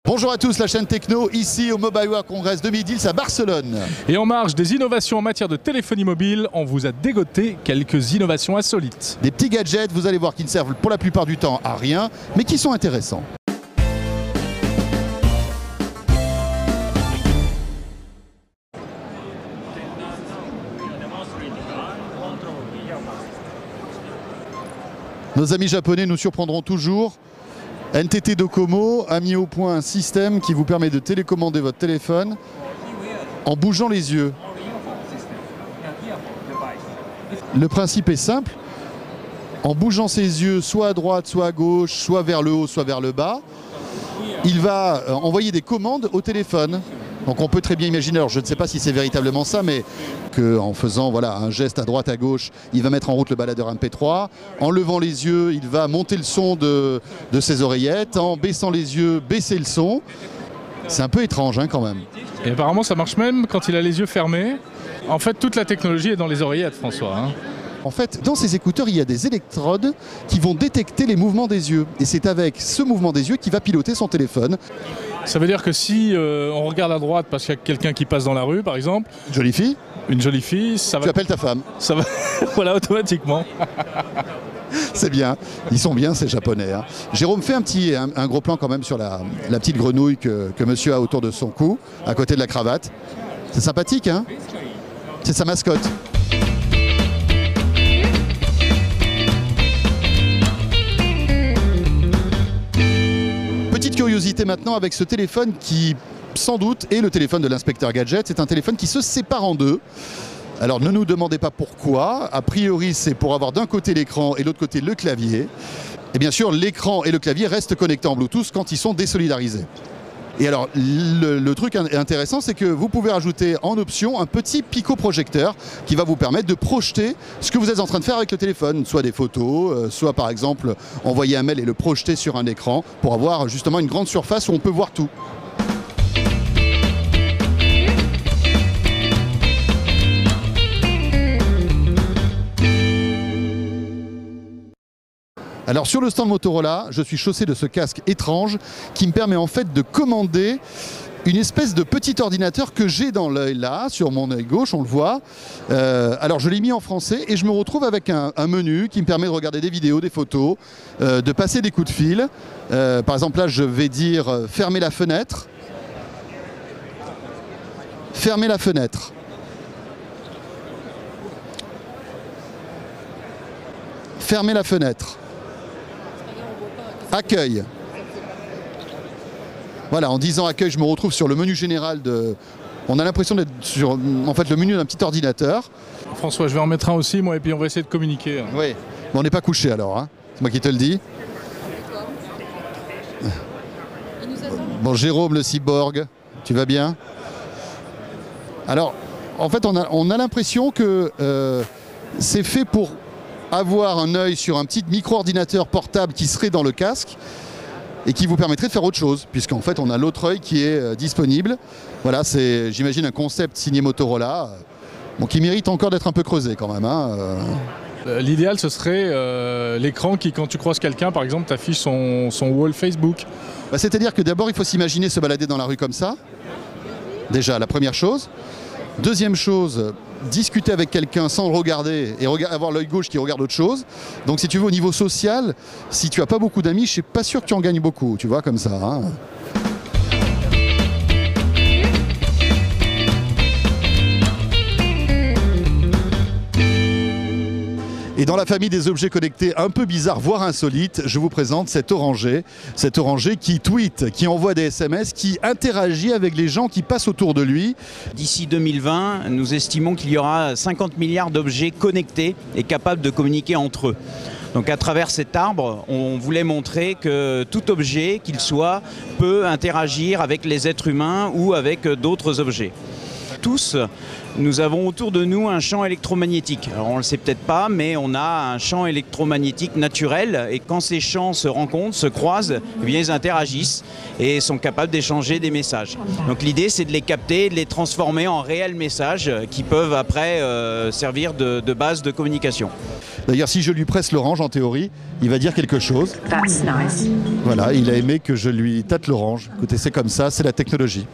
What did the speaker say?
Bonjour à tous, la chaîne Techno, ici au Mobile World Congress 2010 à Barcelone. Et en marge des innovations en matière de téléphonie mobile, on vous a dégoté quelques innovations insolites. Des petits gadgets, vous allez voir, qui ne servent pour la plupart du temps à rien, mais qui sont intéressants. Nos amis japonais nous surprendront toujours. NTT Docomo a mis au point un système qui vous permet de télécommander votre téléphone en bougeant les yeux. Le principe est simple. En bougeant ses yeux soit à droite, soit à gauche, soit vers le haut, soit vers le bas, il va envoyer des commandes au téléphone. Donc on peut très bien imaginer, alors je ne sais pas si c'est véritablement ça, mais qu'en faisant un geste à droite, à gauche, il va mettre en route le baladeur MP3. En levant les yeux, il va monter le son de ses oreillettes. En baissant les yeux, baisser le son. C'est un peu étrange quand même. Et apparemment ça marche même quand il a les yeux fermés. En fait, toute la technologie est dans les oreillettes, François. En fait, dans ces écouteurs, il y a des électrodes qui vont détecter les mouvements des yeux. Et c'est avec ce mouvement des yeux qu'il va piloter son téléphone. Ça veut dire que si on regarde à droite parce qu'il y a quelqu'un qui passe dans la rue, par exemple, Jolie fille. une jolie fille, ça va... Tu appelles ta femme. Ça va, voilà, automatiquement. C'est bien, ils sont bien ces Japonais. Jérôme, fais un gros plan quand même sur la petite grenouille que monsieur a autour de son cou, à côté de la cravate. C'est sympathique, hein? C'est sa mascotte. Petite curiosité maintenant avec ce téléphone qui, sans doute, est le téléphone de l'inspecteur Gadget. C'est un téléphone qui se sépare en deux. Alors ne nous demandez pas pourquoi. A priori, c'est pour avoir d'un côté l'écran et de l'autre côté le clavier. Et bien sûr, l'écran et le clavier restent connectés en Bluetooth quand ils sont désolidarisés. Et alors, le truc intéressant, c'est que vous pouvez rajouter en option un petit picoprojecteur qui va vous permettre de projeter ce que vous êtes en train de faire avec le téléphone, soit des photos, soit par exemple envoyer un mail et le projeter sur un écran pour avoir justement une grande surface où on peut voir tout. Alors sur le stand Motorola, je suis chaussé de ce casque étrange qui me permet en fait de commander une espèce de petit ordinateur que j'ai dans l'œil là, sur mon œil gauche, on le voit. Alors je l'ai mis en français et je me retrouve avec un menu qui me permet de regarder des vidéos, des photos, de passer des coups de fil. Par exemple là je vais dire fermer la fenêtre. Fermer la fenêtre. Fermer la fenêtre. Accueil. Voilà, en disant accueil, je me retrouve sur le menu général de... On a l'impression d'être sur en fait, le menu d'un petit ordinateur. François, je vais en mettre un aussi, moi, et puis on va essayer de communiquer. Oui, mais on n'est pas couché alors, hein. C'est moi qui te le dis. Bon, Jérôme le cyborg, tu vas bien? Alors, en fait, on a l'impression que c'est fait pour avoir un œil sur un petit micro-ordinateur portable qui serait dans le casque et qui vous permettrait de faire autre chose, puisqu'en fait on a l'autre œil qui est disponible. Voilà, c'est, j'imagine, un concept signé Motorola, qui mérite encore d'être un peu creusé quand même. L'idéal, ce serait l'écran qui, quand tu croises quelqu'un, par exemple, t'affiche son wall Facebook. C'est-à-dire que d'abord, il faut s'imaginer se balader dans la rue comme ça. Déjà, la première chose. Deuxième chose, discuter avec quelqu'un sans le regarder et avoir l'œil gauche qui regarde autre chose. Donc si tu veux, au niveau social, si tu n'as pas beaucoup d'amis, je ne suis pas sûr que tu en gagnes beaucoup, tu vois, comme ça. Et dans la famille des objets connectés un peu bizarres, voire insolites, je vous présente cet oranger qui tweet, qui envoie des SMS, qui interagit avec les gens qui passent autour de lui. D'ici 2020, nous estimons qu'il y aura 50 milliards d'objets connectés et capables de communiquer entre eux. Donc à travers cet arbre, on voulait montrer que tout objet, qu'il soit, peut interagir avec les êtres humains ou avec d'autres objets. tous, nous avons autour de nous un champ électromagnétique. Alors on ne le sait peut-être pas, mais on a un champ électromagnétique naturel et quand ces champs se rencontrent, se croisent, eh bien, ils interagissent et sont capables d'échanger des messages. Donc l'idée c'est de les capter, de les transformer en réels messages qui peuvent après servir de base de communication. D'ailleurs, si je lui presse l'orange, en théorie, il va dire quelque chose. That's nice. Voilà, il a aimé que je lui tâte l'orange. Écoutez, c'est comme ça, c'est la technologie.